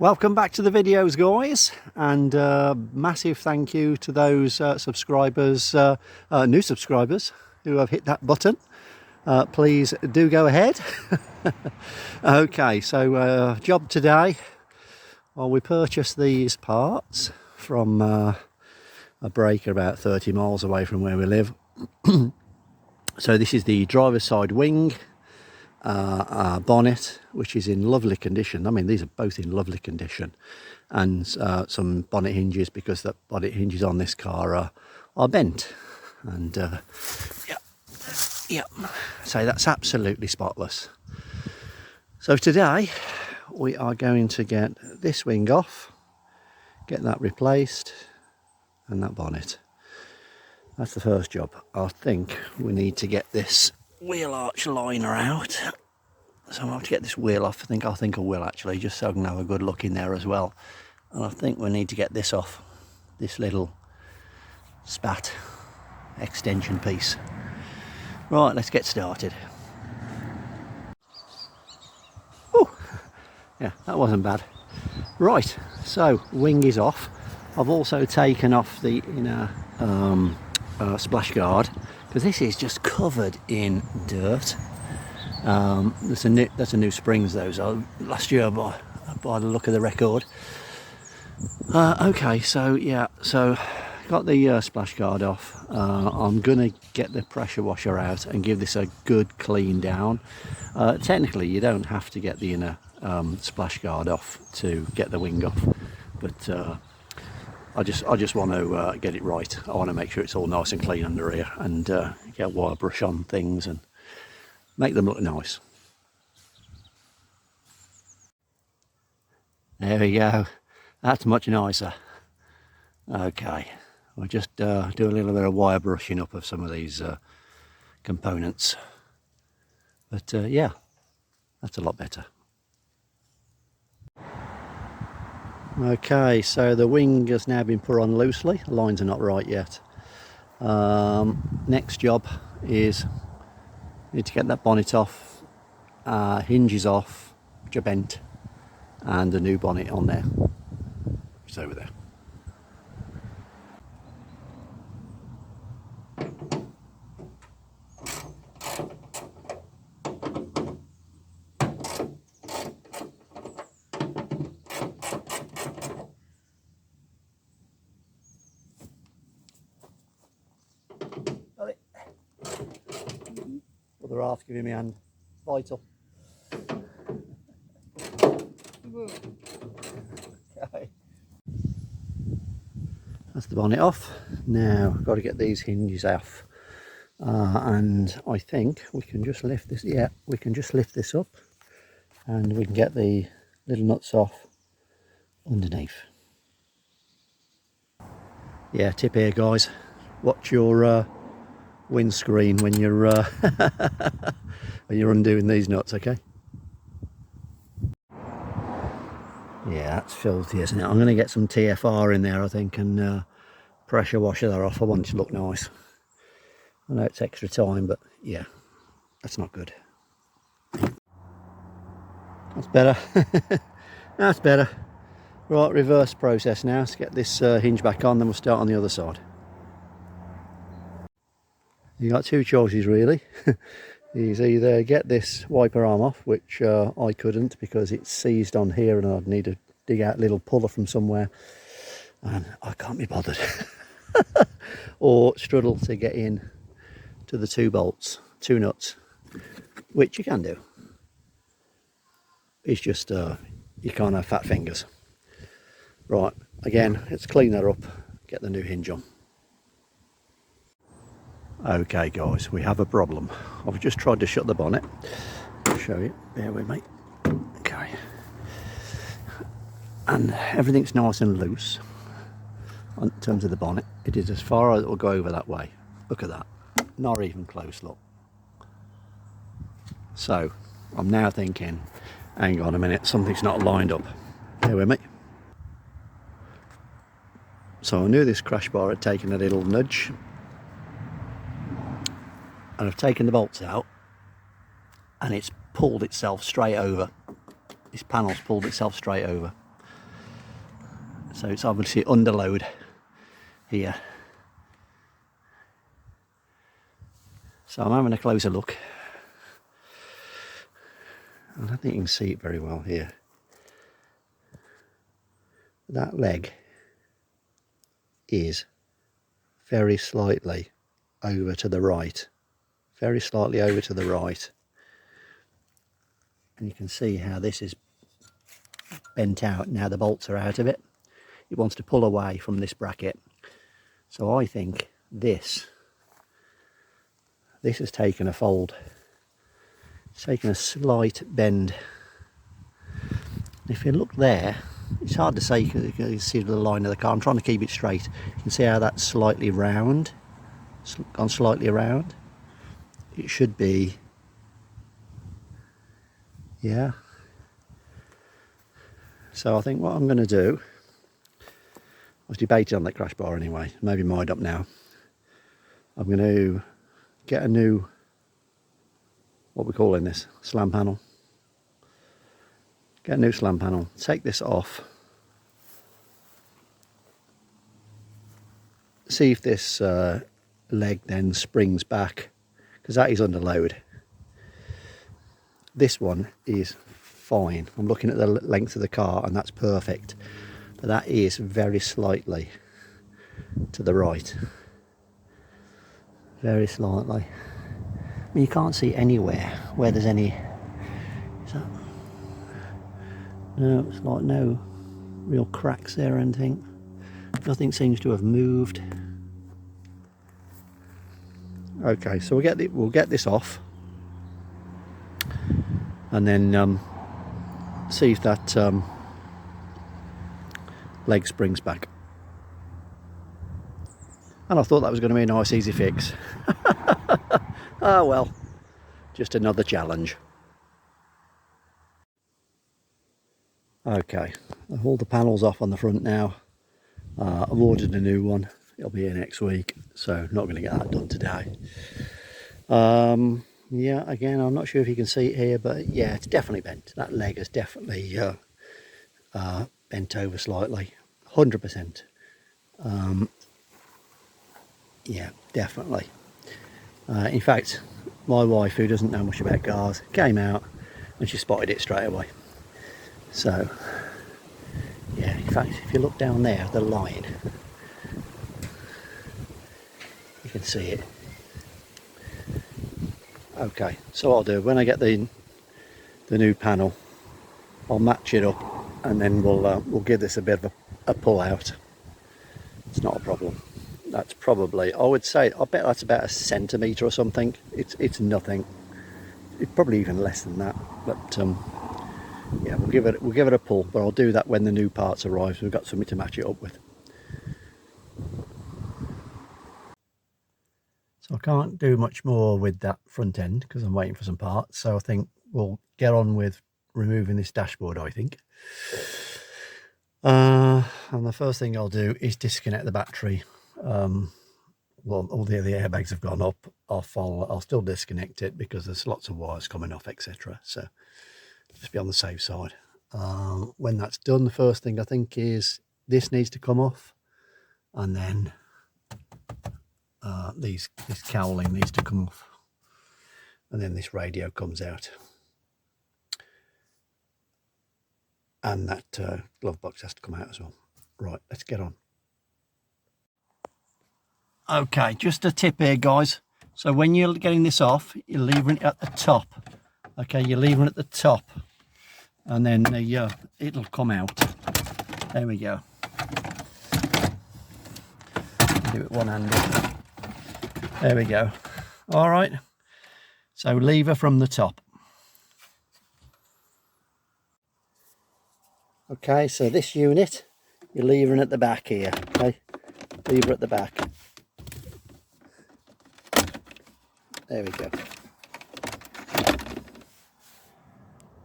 Welcome back to the videos, guys, and massive thank you to those subscribers, new subscribers who have hit that button. Please do go ahead. Okay, so job today, well, we purchased these parts from a breaker about 30 miles away from where we live. So this is the driver's side wing, bonnet, which is in lovely condition. I mean, these are both in lovely condition, and some bonnet hinges, because the bonnet hinges on this car are bent, and yeah, so that's absolutely spotless. So today we are going to get this wing off, get that replaced, and that bonnet. That's the first job. I think we need to get this wheel arch liner out, so I'll have to get this wheel off. I think I will, actually, just so I can have a good look in there as well. And I think we need to get this off, this little spat extension piece. Right, let's get started. Oh, yeah, that wasn't bad. Right, so wing is off. I've also taken off the inner splash guard, because this is just covered in dirt. That's a new springs, those are last year by the look of the record. Okay, so yeah, so got the splash guard off. I'm gonna get the pressure washer out and give this a good clean down. Technically you don't have to get the inner splash guard off to get the wing off, but I just want to get it right. I want to make sure it's all nice and clean under here, and get a wire brush on things and make them look nice. There we go. That's much nicer. Okay, we'll just do a little bit of wire brushing up of some of these components. But yeah, that's a lot better. Okay, so the wing has now been put on loosely. The lines are not right yet. Next job is need to get that bonnet off, hinges off, which are bent, and a new bonnet on there. It's over there. Other half giving me a hand. Vital. Okay. That's the bonnet off. Now I've got to get these hinges off, and I think we can just lift this. Yeah, we can just lift this up, and we can get the little nuts off underneath. Yeah, tip here, guys. Watch your windscreen when you're when you're undoing these nuts, okay? Yeah, that's filthy, isn't it? I'm going to get some TFR in there, I think, and pressure washer that off. I want it to look nice. I know it's extra time, but yeah, that's not good. That's better. That's better. Right, reverse process now. Let's get this hinge back on, then we'll start on the other side. You got two choices, really. Is either get this wiper arm off, which I couldn't because it's seized on here, and I'd need to dig out a little puller from somewhere, and I can't be bothered. Or struggle to get in to the two bolts, two nuts, which you can do. It's just you can't have fat fingers. Right, again, let's clean that up, get the new hinge on. Okay guys, we have a problem. I've just tried to shut the bonnet. I'll show you, bear with me. Okay. And everything's nice and loose in terms of the bonnet. It is as far as it will go over that way. Look at that, not even close, look. So, I'm now thinking, hang on a minute, something's not lined up. Bear with me. So I knew this crash bar had taken a little nudge, and I've taken the bolts out, and it's pulled itself straight over. This panel's pulled itself straight over. So it's obviously under load here. So I'm having a closer look. I don't think you can see it very well here. That leg is very slightly over to the right. Very slightly over to the right. And you can see how this is bent out. Now the bolts are out of it. It wants to pull away from this bracket. So I think this has taken a fold. It's taken a slight bend. If you look there, it's hard to say because you can see the line of the car. I'm trying to keep it straight. You can see how that's slightly round. It's gone slightly around. It should be, yeah. So I think what I'm going to do, I was debating on that crash bar anyway, maybe mind up now. I'm going to get a new, what we're calling this, slam panel. Get a new slam panel, take this off, see if this leg then springs back, because that is under load. This one is fine. I'm looking at the length of the car and that's perfect, but that is very slightly to the right. Very slightly. I mean, you can't see anywhere where there's any. No, it's like no real cracks there or anything. Nothing seems to have moved. Okay, so we'll get this off, and then see if that leg springs back. And I thought that was going to be a nice easy fix. Ah well, just another challenge. Okay, all the panels off on the front now. I've ordered a new one. It'll be here next week, so not going to get that done today. Yeah, again, I'm not sure if you can see it here, but yeah, it's definitely bent. That leg has definitely bent over slightly, 100%. Yeah, definitely. In fact, my wife, who doesn't know much about cars, came out and she spotted it straight away. So, yeah, in fact, if you look down there, the line, you can see it. Okay, so what I'll do, when I get the new panel, I'll match it up and then we'll give this a bit of a pull out. It's not a problem. That's probably, I would say, I bet that's about 1 centimetre or something. It's nothing. It's probably even less than that, but yeah, we'll give it a pull, but I'll do that when the new parts arrive, so we've got something to match it up with. So I can't do much more with that front end because I'm waiting for some parts, so I think we'll get on with removing this dashboard, I think. And the first thing I'll do is disconnect the battery. Well, all the airbags have gone up off. I'll still disconnect it because there's lots of wires coming off, etc. So just be on the safe side. When that's done, the first thing I think is this needs to come off, and then this cowling needs to come off, and then this radio comes out, and that glove box has to come out as well. Right, let's get on. Okay, just a tip here, guys. So when you're getting this off, you're leaving it at the top. Okay, you're leaving it at the top, and then it'll come out. There we go. Do it one-handed. There we go. All right. So lever from the top. Okay, so this unit, you're levering at the back here. Okay, lever at the back. There we go.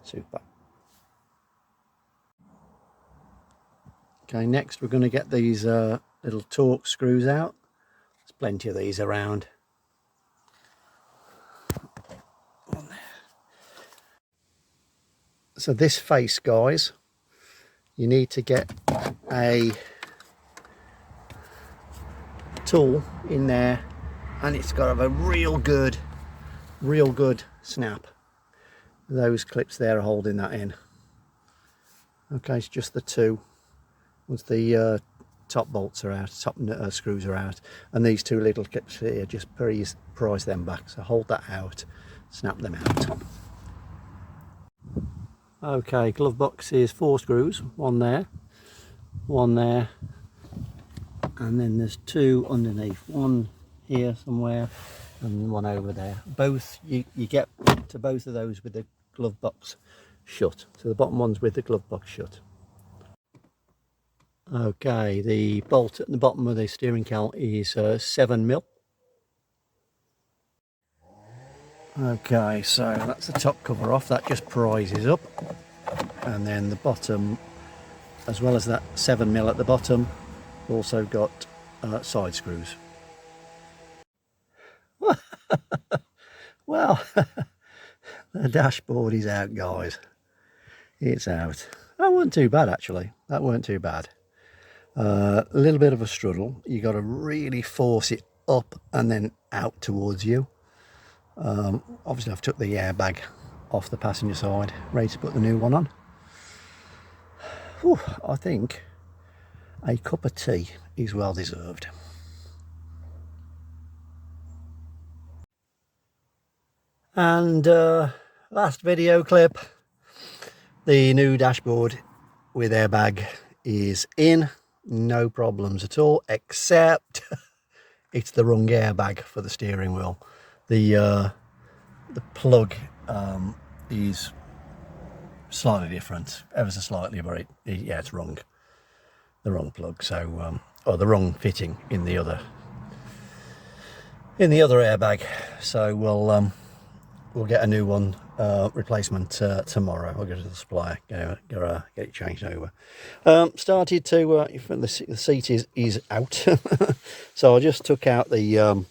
Super. Okay, next we're going to get these little torque screws out. There's plenty of these around. So this face, guys, you need to get a tool in there, and it's got a real good snap. Those clips there are holding that in. Okay, it's just the two. Once the top bolts are out, top screws are out, and these two little clips here, just prise them back. So hold that out, snap them out. Okay, glove box is 4 screws, one there, and then there's 2 underneath, one here somewhere and one over there. Both you get to both of those with the glove box shut. So the bottom one's with the glove box shut. Okay, the bolt at the bottom of the steering cowl is 7mm. Okay, so that's the top cover off, that just prises up, and then the bottom, as well as that 7mm at the bottom, also got side screws. Well, the dashboard is out, guys. It's out. That weren't too bad, actually. That weren't too bad. A little bit of a struggle. You got to really force it up and then out towards you. Obviously, I've took the airbag off the passenger side, ready to put the new one on. Whew, I think a cup of tea is well deserved. And last video clip, the new dashboard with airbag is in, no problems at all, except it's the wrong airbag for the steering wheel. The plug is slightly different, ever so slightly, but yeah, it's wrong. The wrong plug, so or the wrong fitting in the other airbag. So we'll get a new one replacement tomorrow. I'll go to the supplier, get it changed over. Started to the seat is out, so I just took out the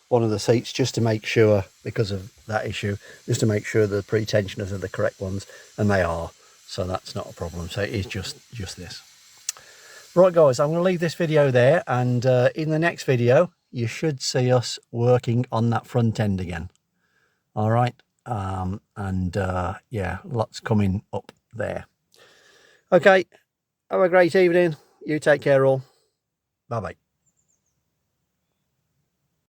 one of the seats just to make sure, because of that issue, just to make sure the pre-tensioners are the correct ones, and they are, so that's not a problem. So it is just this. Right, guys, I'm going to leave this video there, and in the next video you should see us working on that front end again. All right, yeah, lots coming up there. Okay, have a great evening. You take care all. Bye bye.